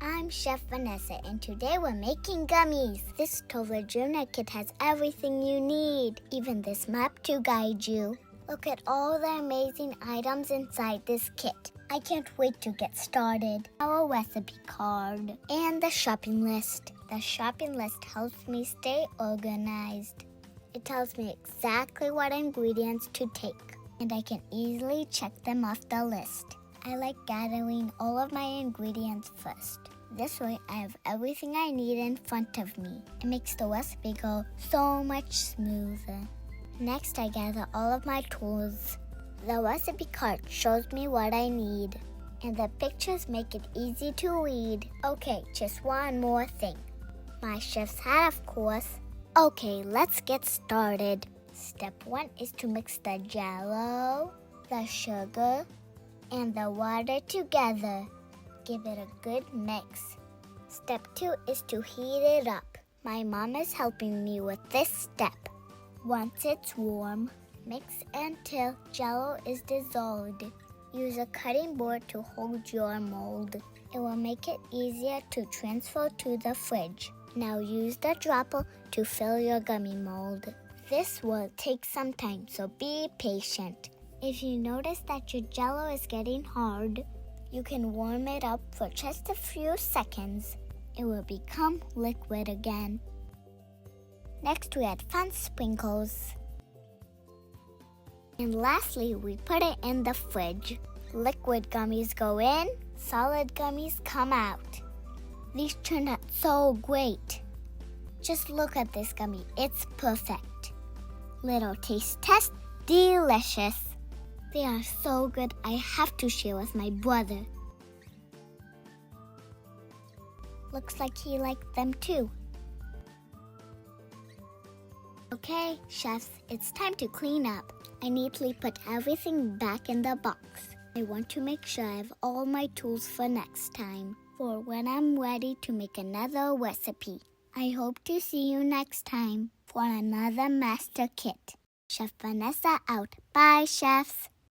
I'm Chef Vanessa, and today we're making gummies. This Tovla Jr kit has everything you need, even this map to guide you. Look at all the amazing items inside this kit. I can't wait to get started. Our recipe card and the shopping list. The shopping list helps me stay organized. It tells me exactly what ingredients to take, and I can easily check them off the list. I like gathering all of my ingredients first. This way, I have everything I need in front of me. It makes the recipe go so much smoother. Next, I gather all of my tools. The recipe card shows me what I need, and the pictures make it easy to read. Okay, just one more thing. My chef's hat, of course. Okay, let's get started. Step 1 is to mix the jello, the sugar, and the water together. Give it a good mix. Step 2 is to heat it up. My mom is helping me with this step. Once it's warm, mix until jello is dissolved. Use a cutting board to hold your mold. It will make it easier to transfer to the fridge. Now use the dropper to fill your gummy mold. This will take some time, so be patient. If you notice that your jello is getting hard, you can warm it up for just a few seconds. It will become liquid again. Next, we add fun sprinkles. And lastly, we put it in the fridge. Liquid gummies go in, solid gummies come out. These turned out so great. Just look at this gummy, it's perfect. Little taste test, delicious. They are so good, I have to share with my brother. Looks like he liked them too. Okay, chefs, it's time to clean up. I neatly put everything back in the box. I want to make sure I have all my tools for next time, for when I'm ready to make another recipe. I hope to see you next time for another master kit. Chef Vanessa out. Bye, chefs.